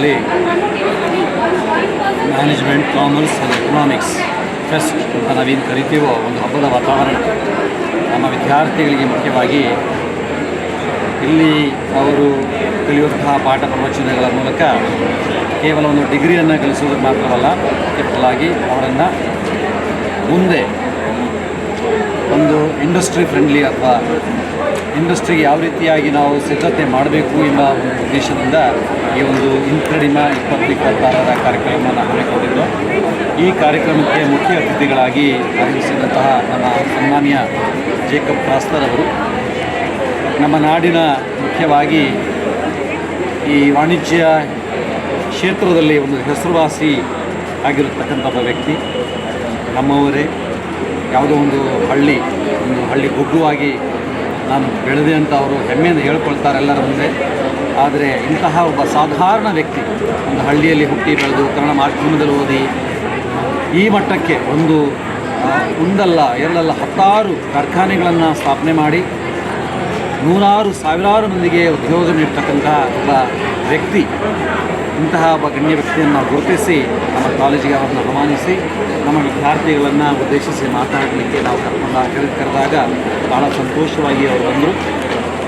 ಕಾಲೇಜಿನಲ್ಲಿ management, commerce ಹಾಗೂ economics fest ಅಂತ ನಾವೇನು ಕರಿತೀವೋ ಒಂದು ಹಬ್ಬದ ವಾತಾವರಣ. ನಮ್ಮ ವಿದ್ಯಾರ್ಥಿಗಳಿಗೆ ಮುಖ್ಯವಾಗಿ ಇಲ್ಲಿ ಅವರು ಕಲಿಯುವಂತಹ ಪಾಠ ಪ್ರವಚನಗಳ ಮೂಲಕ ಕೇವಲ ಒಂದು ಡಿಗ್ರಿಯನ್ನು ಗಳಿಸುವುದು ಮಾತ್ರವಲ್ಲ, ಮುಖ್ಯವಾಗಿ ಅವರನ್ನು ಮುಂದೆ ಒಂದು ಇಂಡಸ್ಟ್ರಿ ಫ್ರೆಂಡ್ಲಿ ಅಥವಾ ಇಂಡಸ್ಟ್ರಿಗೆ ಯಾವ ರೀತಿಯಾಗಿ ನಾವು ಸಿದ್ಧತೆ ಮಾಡಬೇಕು ಎಂಬ ಒಂದು ಉದ್ದೇಶದಿಂದ ಈ ಒಂದು ಇನ್ಕ್ರೆಡಿಮ 2026 ಕಾರ್ಯಕ್ರಮವನ್ನು ಹಮ್ಮಿಕೊಂಡಿದ್ದು, ಈ ಕಾರ್ಯಕ್ರಮಕ್ಕೆ ಮುಖ್ಯ ಅತಿಥಿಗಳಾಗಿ ಆಗಮಿಸಿದಂತಹ ನಮ್ಮ ಸನ್ಮಾನ್ಯ ಜೇಕಬ್ ಪ್ರಾಸ್ತರ್ ಅವರು ನಮ್ಮ ನಾಡಿನ ಮುಖ್ಯವಾಗಿ ಈ ವಾಣಿಜ್ಯ ಕ್ಷೇತ್ರದಲ್ಲಿ ಒಂದು ಹೆಸರುವಾಸಿ ಆಗಿರತಕ್ಕಂಥ ವ್ಯಕ್ತಿ. ನಮ್ಮವರೇ, ಯಾವುದೋ ಒಂದು ಹಳ್ಳಿ ಗುಗ್ಗುವಾಗಿ ನಾನು ಬೆಳೆದೆ ಅಂತ ಅವರು ಹೆಮ್ಮೆಯಿಂದ ಹೇಳ್ಕೊಳ್ತಾರೆ ಎಲ್ಲರ ಮುಂದೆ. ಆದರೆ ಇಂತಹ ಒಬ್ಬ ಸಾಧಾರಣ ವ್ಯಕ್ತಿ ಒಂದು ಹಳ್ಳಿಯಲ್ಲಿ ಹುಟ್ಟಿ ಬೆಳೆದು ಕನ್ನಡ ಮಾಧ್ಯಮದಲ್ಲಿ ಓದಿ ಈ ಮಟ್ಟಕ್ಕೆ ಒಂದಲ್ಲ ಎರಡಲ್ಲ 10 ಕಾರ್ಖಾನೆಗಳನ್ನು ಸ್ಥಾಪನೆ ಮಾಡಿ ಸಾವಿರಾರು ಮಂದಿಗೆ ಉದ್ಯೋಗ ನೀಡ್ತಕ್ಕಂಥ ಒಬ್ಬ ವ್ಯಕ್ತಿ. ಇಂತಹ ಒಬ್ಬ ಗಣ್ಯ ವ್ಯಕ್ತಿಯನ್ನು ನಾವು ಗುರುತಿಸಿ ನಮ್ಮ ಕಾಲೇಜಿಗೆ ಅವರನ್ನು ಆಹ್ವಾನಿಸಿ ನಮ್ಮ ವಿದ್ಯಾರ್ಥಿಗಳನ್ನು ಉದ್ದೇಶಿಸಿ ಮಾತನಾಡಲಿಕ್ಕೆ ನಾವು ಕರೆದಾಗ ಭಾಳ ಸಂತೋಷವಾಗಿ ಅವರು ಬಂದರು.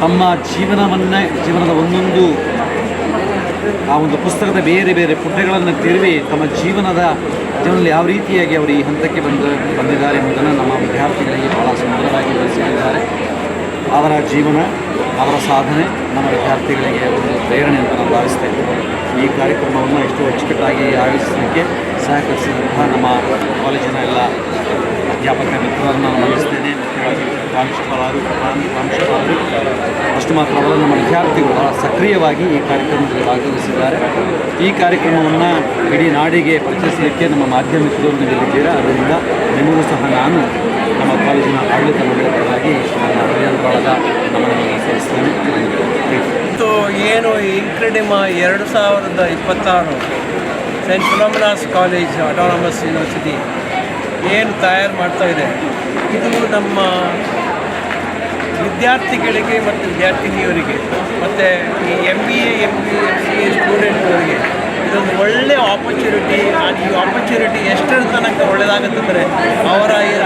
ತಮ್ಮ ಜೀವನದ ಒಂದೊಂದು ಆ ಒಂದು ಪುಸ್ತಕದ ಬೇರೆ ಬೇರೆ ಪುಟಗಳನ್ನು ತಿರುವಿ ತಮ್ಮ ಜೀವನದಲ್ಲಿ ಯಾವ ರೀತಿಯಾಗಿ ಅವರು ಈ ಹಂತಕ್ಕೆ ಬಂದಿದ್ದಾರೆ ಎಂಬುದನ್ನು ನಮ್ಮ ವಿದ್ಯಾರ್ಥಿಗಳಿಗೆ ಭಾಳ ಸುಂದರವಾಗಿ ವಿವರಿಸಿದ್ದಾರೆ. ಅವರ ಜೀವನ, ಅವರ ಸಾಧನೆ ನಮ್ಮ ವಿದ್ಯಾರ್ಥಿಗಳಿಗೆ ಒಂದು ಪ್ರೇರಣೆ ಅಂತ ನಾನು ಭಾವಿಸ್ತೇನೆ. ಈ ಕಾರ್ಯಕ್ರಮವನ್ನು ಇಷ್ಟು ಅಚ್ಚುಕಟ್ಟಾಗಿ ಆಯೋಜಿಸಲಿಕ್ಕೆ ಸಹಕರಿಸಿದಂತಹ ನಮ್ಮ ಕಾಲೇಜಿನ ಎಲ್ಲ ಅಧ್ಯಾಪಕ ಮಿತ್ರರನ್ನು ನಾನು ವಂದಿಸ್ತೇನೆ. ಮುಖ್ಯವಾಗಿ ಪ್ರಾಂಶುಪಾಲರು ಅಷ್ಟು ಮಾತ್ರವಲ್ಲ, ನಮ್ಮ ವಿದ್ಯಾರ್ಥಿಗಳು ಬಹಳ ಸಕ್ರಿಯವಾಗಿ ಈ ಕಾರ್ಯಕ್ರಮದಲ್ಲಿ ಭಾಗವಹಿಸಿದ್ದಾರೆ. ಈ ಕಾರ್ಯಕ್ರಮವನ್ನು ಇಡೀ ನಾಡಿಗೆ ಪರಿಚಯಿಸಲಿಕ್ಕೆ ನಮ್ಮ ಮಾಧ್ಯಮ ಮಿತ್ರರು ನೀಡಿದ್ದೀರಾ. ಅದರಿಂದ ನಿಮಗೂ ಸಹ ನಾನು ನಮ್ಮ ಕಾಲೇಜಿನ ಆಡಳಿತ ಮಂಡಳಿಗಾಗಿ ನನ್ನ ಹೃದಯದ ನಮನವನ್ನು ಸಲ್ಲಿಸ್ತೇನೆ. ಮತ್ತು ಏನು ಇನ್ಕ್ರೆಡಿಮ 2026 Saint Philomena's college autonomous university ಏನು ತಯಾರು ಮಾಡ್ತಾಯಿದೆ, ಇದು ನಮ್ಮ ವಿದ್ಯಾರ್ಥಿಗಳಿಗೆ ಮತ್ತು ವಿದ್ಯಾರ್ಥಿನಿಯವರಿಗೆ ಮತ್ತು ಈ MBA, MCA ಸ್ಟೂಡೆಂಟ್ಗಳಿಗೆ ಇದೊಂದು ಒಳ್ಳೆಯ ಆಪರ್ಚುನಿಟಿ. ಈ ಆಪರ್ಚುನಿಟಿ ಎಷ್ಟರ ತನಕ ಒಳ್ಳೆಯದಾಗುತ್ತಂದರೆ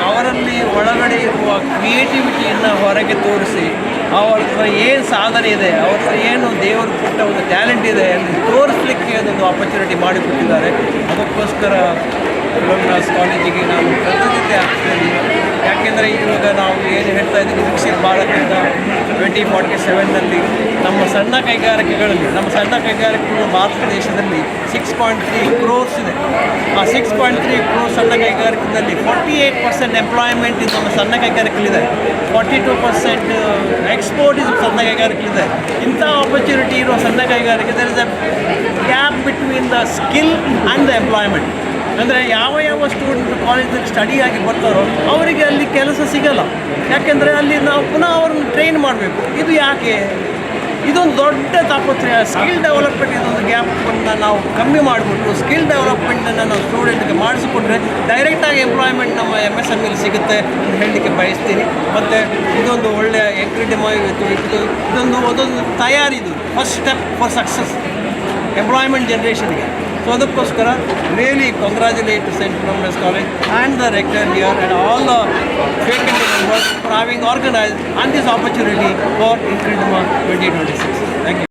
ಅವರಲ್ಲಿ ಒಳಗಡೆ ಇರುವ ಕ್ರಿಯೇಟಿವಿಟಿಯನ್ನು ಹೊರಗೆ ತೋರಿಸಿ ಅವ್ರ ಹತ್ರ ಏನು ಸಾಧನೆ ಇದೆ, ಅವ್ರ ಹತ್ರ ಏನು ದೇವರು ಕೊಟ್ಟ ಒಂದು ಟ್ಯಾಲೆಂಟ್ ಇದೆ ಅಲ್ಲಿ ತೋರಿಸಲಿಕ್ಕೆ ಅದೊಂದು ಆಪರ್ಚುನಿಟಿ ಮಾಡಿಕೊಟ್ಟಿದ್ದಾರೆ. ಅದಕ್ಕೋಸ್ಕರ ಫಿಲೋಮಿನಾಸ್ ಕಾಲೇಜಿಗೆ ನಾವು ಕೃತಜ್ಞತೆ ಆಗ್ತಾಯಿದ್ದೀವಿ. ಯಾಕೆಂದರೆ ಇವಾಗ ನಾವು ಏನು ಹೇಳ್ತಾ ಇದ್ದೀವಿ, ವಿಕಸಿತ್ ಭಾರತದಿಂದ 2047ನಲ್ಲಿ ನಮ್ಮ ಸಣ್ಣ ಕೈಗಾರಿಕೆಗಳು ಭಾರತ ದೇಶದಲ್ಲಿ 6.3 crores ಇದೆ. ಆ 6.3 crores ಸಣ್ಣ ಕೈಗಾರಿಕೆಗಳಲ್ಲಿ 48% ಎಂಪ್ಲಾಯ್ಮೆಂಟ್ ಇದು ನಮ್ಮ ಸಣ್ಣ ಕೈಗಾರಿಕೆಗಳಿದೆ. 42% ಎಕ್ಸ್ಪೋರ್ಟ್ ಇದು ಸಣ್ಣ ಕೈಗಾರಿಕೆಗಳಿದೆ. ಇಂಥ ಆಪರ್ಚುನಿಟಿ ಇರುವ ಸಣ್ಣ ಕೈಗಾರಿಕೆ there is a gap between the skill and the employment. ಅಂದರೆ ಯಾವ ಸ್ಟೂಡೆಂಟ್ ಕಾಲೇಜಲ್ಲಿ ಸ್ಟಡಿಯಾಗಿ ಬರ್ತಾರೋ ಅವರಿಗೆ ಅಲ್ಲಿ ಕೆಲಸ ಸಿಗಲ್ಲ. ಯಾಕೆಂದರೆ ಅಲ್ಲಿ ನಾವು ಪುನಃ ಅವ್ರನ್ನ ಟ್ರೈನ್ ಮಾಡಬೇಕು. ಇದು ಯಾಕೆ? ಇದೊಂದು ದೊಡ್ಡ ತಾಪತ್ರಯ. ಸ್ಕಿಲ್ ಡೆವಲಪ್ಮೆಂಟ್ ಇದೊಂದು ಗ್ಯಾಪನ್ನು ನಾವು ಕಮ್ಮಿ ಮಾಡಿಬಿಟ್ಟು ಸ್ಕಿಲ್ ಡೆವಲಪ್ಮೆಂಟನ್ನು ನಾವು ಸ್ಟೂಡೆಂಟ್ಗೆ ಮಾಡಿಸಿಕೊಟ್ರೆ ಡೈರೆಕ್ಟಾಗಿ ಎಂಪ್ಲಾಯ್ಮೆಂಟ್ ನಮ್ಮ MSMEಲಿ ಸಿಗುತ್ತೆ ಅಂತ ಹೇಳಲಿಕ್ಕೆ ಬಯಸ್ತೀನಿ. ಮತ್ತು ಇದೊಂದು ಒಳ್ಳೆಯ ಇನ್ಕ್ರೆಡಿಮ ಇದೊಂದು ತಯಾರಿದು first step for success employment ಜನರೇಷನ್ಗೆ. ಸೊ ಅದಕ್ಕೋಸ್ಕರ really congratulate to saint Philomena's college and the rector here and all the faculty members for having organized and this opportunity for Incredible 2026. Thank you.